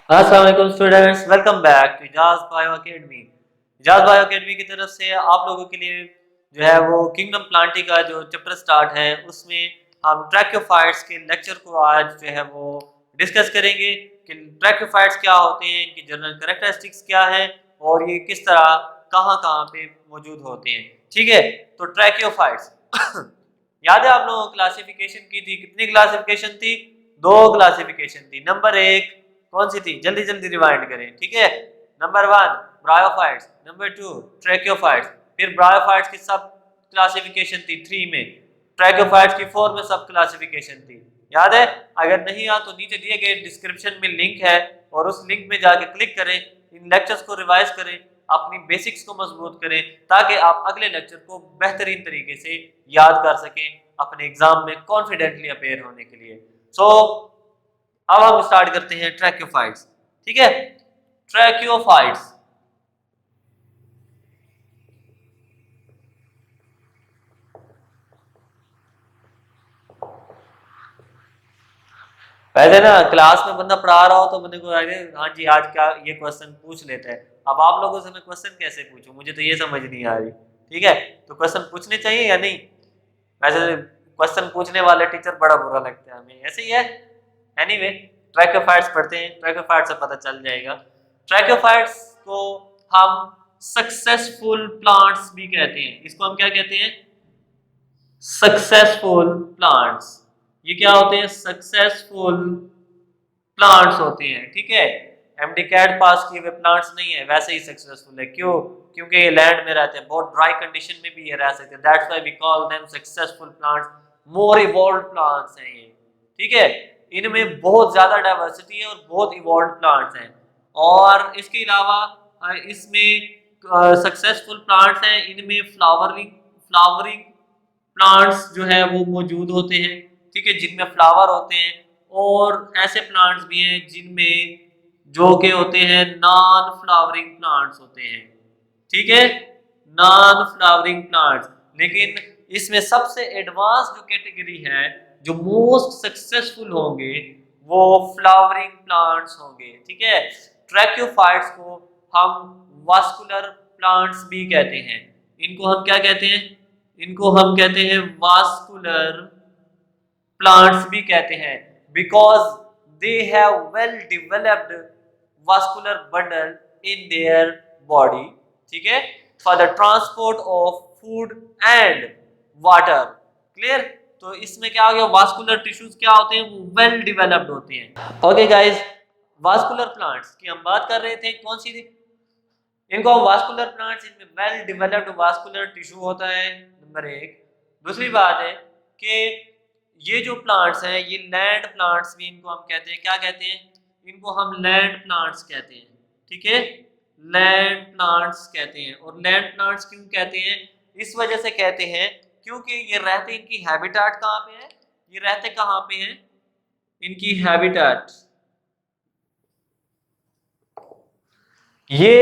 अस्सलाम वालेकुम students, welcome back to Ijaz Bio Academy. Ijaz Bio Academy की तरफ से आप लोगों के लिए जो है वो किंगडम प्लांटी का जो चैप्टर स्टार्ट है उसमें हम ट्रैक्योफाइट्स के लेक्चर को आज जो है वो डिस्कस करेंगे कि ट्रैक्योफाइट्स क्या होते हैं, इनकी जनरल कैरेक्टरिस्टिक्स क्या है और ये किस तरह कहाँ कहाँ पे मौजूद होते हैं। ठीक है, तो ट्रैक्योफाइट्स याद है आप लोगों को क्लासिफिकेशन की थी, कितनी क्लासिफिकेशन थी? दो क्लासिफिकेशन थी। नंबर एक कौन सी थी? जल्दी जल्दी रिवाइंड करें। ठीक है, number one bryophytes, number two tracheophytes. फिर ब्रायोफाइट्स की सब क्लासिफिकेशन थी थ्री में, ट्रैक्योफाइट्स की फोर में सब क्लासिफिकेशन थी। याद है? अगर नहीं याद तो नीचे दिए गए डिस्क्रिप्शन में लिंक है और उस लिंक में जाके क्लिक करें, इन लेक्चर्स को रिवाइज करें, अपनी बेसिक्स को मजबूत करें ताकि आप अगले लेक्चर को बेहतरीन तरीके से याद कर सकें अपने एग्जाम में कॉन्फिडेंटली अपेयर होने के लिए। सो अब हम स्टार्ट करते हैं ट्रैक्योफाइट्स। ठीक है, ट्रैक्योफाइट्स वैसे ना क्लास में बंदा पढ़ा रहा हो तो बंदे को हाँ जी आज क्या ये क्वेश्चन पूछ लेता है। अब आप लोगों से मैं क्वेश्चन कैसे पूछूं, मुझे तो ये समझ नहीं आ रही। ठीक है, तो क्वेश्चन पूछने चाहिए या नहीं? वैसे क्वेश्चन पूछने वाले टीचर बड़ा बुरा लगता है हमें, ऐसे ही है। एनीवे, ट्रैक्योफाइट्स पढ़ते हैं, ट्रैक्योफाइट्स से पता चल जाएगा। ट्रैक्योफाइट्स को हम सक्सेसफुल प्लांट्स भी कहते हैं। इसको हम क्या कहते हैं? Successful plants. ये क्या होते हैं? सक्सेसफुल प्लांट्स होते हैं। ठीक है, एमडी कैट पास किए हुए प्लांट्स नहीं है, वैसे ही सक्सेसफुल है। क्यों? क्योंकि ये लैंड में रहते हैं, बहुत ड्राई कंडीशन में भी ये रह सकते हैं। That's why we call them successful plants, more evolved plants हैं ये। ठीक है, इनमें बहुत ज्यादा डाइवर्सिटी है और बहुत इवॉल्व्ड प्लांट्स हैं। और इसके अलावा इसमें सक्सेसफुल प्लांट्स हैं, इनमें फ्लावरिंग फ्लावरिंग प्लांट्स जो है वो मौजूद होते हैं। ठीक है, जिनमें फ्लावर होते हैं। और ऐसे प्लांट्स भी हैं जिनमें जो के होते हैं नॉन फ्लावरिंग प्लांट्स होते हैं। ठीक है, नॉन फ्लावरिंग प्लांट्स। लेकिन इसमें सबसे एडवांस जो कैटेगरी है, जो मोस्ट सक्सेसफुल होंगे, वो फ्लावरिंग प्लांट्स होंगे। ठीक है, ट्रैक्योफाइट्स को हम वास्कुलर प्लांट्स भी कहते हैं। इनको हम क्या कहते हैं? इनको हम कहते हैं वास्कुलर प्लांट्स भी कहते हैं, because they have well developed vascular bundle in their body. ठीक है, for the transport of food and water. Clear? तो इसमें क्या हो गया? वास्कुलर टिश्यूज क्या होते हैं? वो वेल डेवलप्ड होते हैं। ओके गाइस, वास्कुलर प्लांट्स की हम बात कर रहे थे, कौन सी थी? इनको हम वास्कुलर प्लांट्स, इनमें वेल डेवलप्ड वास्कुलर टिश्यू होता है, नंबर एक। दूसरी बात है कि ये जो प्लांट्स हैं ये लैंड प्लांट्स भी इनको हम कहते हैं। क्या कहते हैं? इनको हम लैंड प्लांट्स कहते हैं। ठीक है, लैंड प्लांट्स कहते हैं। और लैंड प्लांट्स क्यों कहते हैं? इस वजह से कहते हैं क्योंकि ये रहते, इनकी हैबिटाट कहाँ पे है? ये रहते कहाँ पे हैं? इनकी हैबिटाट, ये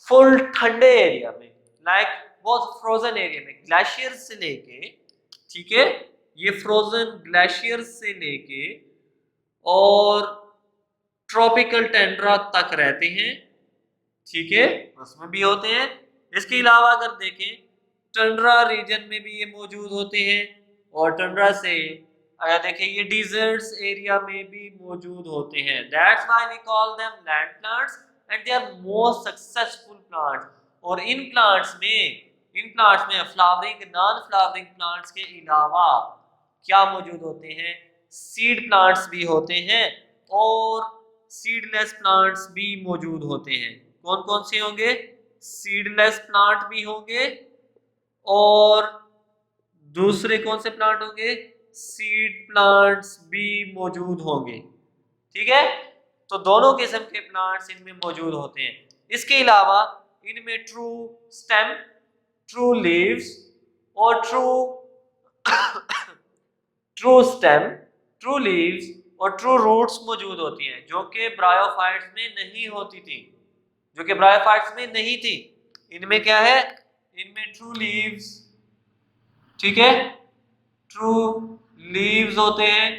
फुल ठंडे एरिया में, लाइक बहुत फ्रोजन एरिया में, ग्लेशियर से लेके, ठीक है, ये फ्रोजन ग्लेशियर से लेके और ट्रॉपिकल टेंड्रा तक रहते हैं। ठीक है, उसमें भी होते हैं। इसके अलावा अगर देखें, टंड्रा रीजन में भी ये मौजूद होते हैं। और टंड्रा से अगर देखें, ये डिजर्ट्स एरिया में भी मौजूद होते हैं। That's why we call them land plants and they are most successful plants. और इन प्लांट्स में फ्लावरिंग, नॉन फ्लावरिंग प्लांट्स के अलावा क्या मौजूद होते हैं? सीड प्लांट्स भी होते हैं और सीडलेस प्लांट्स भी मौजूद होते हैं। कौन कौन से होंगे? सीडलेस प्लांट भी होंगे और दूसरे कौन से प्लांट होंगे? सीड प्लांट्स भी मौजूद होंगे। ठीक है, तो दोनों किस्म के प्लांट्स इनमें मौजूद होते हैं। इसके अलावा इनमें ट्रू स्टेम, ट्रू लीव्स और ट्रू स्टेम, ट्रू लीव्स और ट्रू रूट्स मौजूद होती हैं, जो कि ब्रायोफाइट्स में नहीं होती थी, जो कि ब्रायोफाइट्स में नहीं थी। इनमें क्या है? इनमें ट्रू लीव्स, ठीक है, ट्रू लीव्स होते हैं,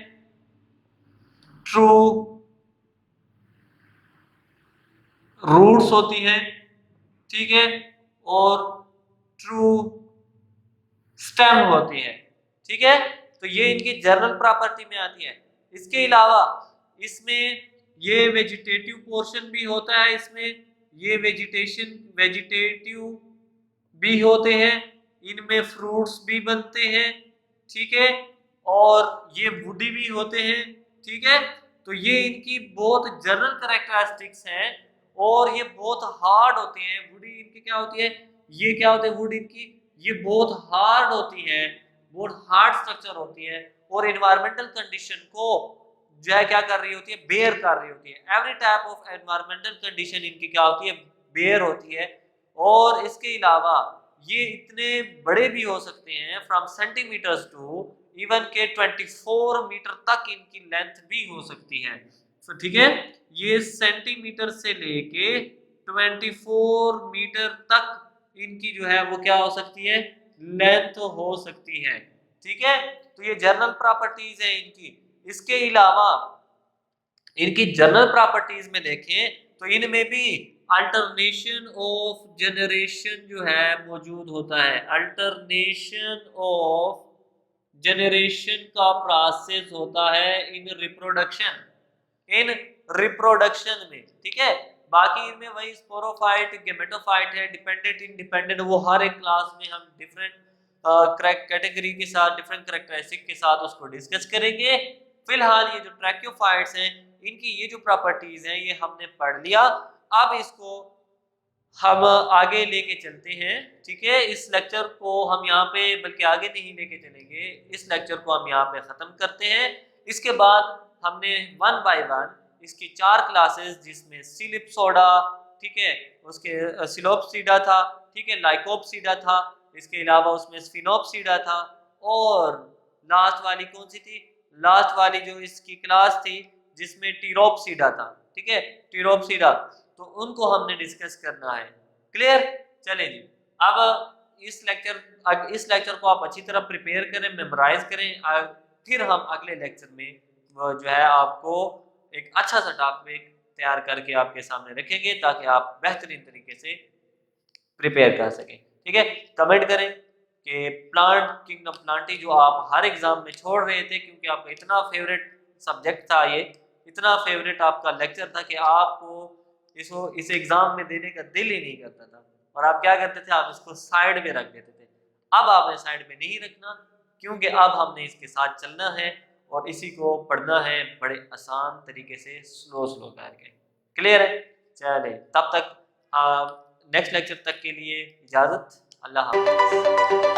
ट्रू रूट्स होती हैं, ठीक है, और ट्रू स्टेम होती है, ठीक है। तो ये इनकी जनरल प्रॉपर्टी में आती है। इसके अलावा इसमें ये वेजिटेटिव पोर्शन भी होता है, इसमें ये वेजिटेटिव भी होते हैं, इनमें फ्रूट्स भी बनते हैं, ठीक है, और ये वुडी भी होते हैं, ठीक है। तो ये इनकी बहुत जनरल कैरेक्टरिस्टिक्स हैं और ये बहुत हार्ड होते हैं। वुडी इनकी क्या होती है, ये क्या होते हैं वुड इनकी, ये बहुत हार्ड होती है, बहुत हार्ड स्ट्रक्चर होती है और एनवायरमेंटल कंडीशन को जो है क्या कर रही होती है, बेयर कर रही होती है। Every type of environmental condition इनकी क्या होती है, बेयर होती है। और इसके अलावा ये इतने बड़े भी हो सकते हैं, फ्रॉम सेंटीमीटर्स टू इवन के 24 मीटर तक इनकी लेंथ भी हो सकती है। तो ठीक है, ये सेंटीमीटर से लेके 24 मीटर तक इनकी जो है वो क्या हो सकती है, लेंथ हो सकती है, ठीक है। तो ये जनरल प्रॉपर्टीज है इनकी। इसके अलावा इनकी जनरल प्रॉपर्टीज में देखें तो इनमें भी अल्टरनेशन ऑफ जनरेशन जो है मौजूद होता है। अल्टरनेशन ऑफ जनरेशन का प्रोसेस होता है इन रिप्रोडक्शन में, ठीक है। बाकी इनमें वही स्पोरोफाइट, गेमेटोफाइट है, डिपेंडेंट, इंडिपेंडेंट, वो हर एक क्लास में हम डिफरेंट कैटेगरी के साथ, डिफरेंट कैरेक्टरिस्टिक के साथ उसको डिस्कस करेंगे। फिलहाल ये जो ट्रैक्योफाइट्स हैं इनकी ये जो प्रॉपर्टीज हैं ये हमने पढ़ लिया। अब इसको हम आगे लेके चलते हैं, ठीक है। इस लेक्चर को हम यहाँ पे बल्कि आगे नहीं लेके चलेंगे, इस लेक्चर को हम यहाँ पे ख़त्म करते हैं। इसके बाद हमने वन बाय वन इसकी 4 क्लासेस, जिसमें सिलिप्सोडा, ठीक है, उसके सिलोप्सीडा था, ठीक है, लाइकोप्सीडा था, इसके अलावा उसमें स्फिनोप्सीडा था, और लास्ट वाली कौन सी थी, लास्ट वाली जो इसकी क्लास थी जिसमें टीरोप्सीडा था, ठीक है, टीरोप्सीडा। तो उनको हमने डिस्कस करना है। क्लियर? चलें जी। अब इस लेक्चर को आप अच्छी तरह प्रिपेयर करें, मेमोराइज करें, फिर हम अगले लेक्चर में जो है आपको एक अच्छा सा टॉपिक तैयार करके आपके सामने रखेंगे ताकि आप बेहतरीन तरीके से प्रिपेयर कर सकें, ठीक है। कमेंट करें कि प्लांट किंगडम प्लांटी जो आप हर एग्जाम में छोड़ रहे थे, क्योंकि आपका इतना फेवरेट सब्जेक्ट था, ये इतना फेवरेट आपका लेक्चर था कि आपको इस एग्जाम में देने का दिल ही नहीं करता था, और आप क्या करते थे, आप इसको साइड में रख देते थे। अब आपने साइड में नहीं रखना, क्योंकि अब हमने इसके साथ चलना है और इसी को पढ़ना है बड़े आसान तरीके से, स्लो स्लो करके। क्लियर है? चले तब तक नेक्स्ट लेक्चर तक के लिए इजाजत। अल्लाह हाफ़िज़।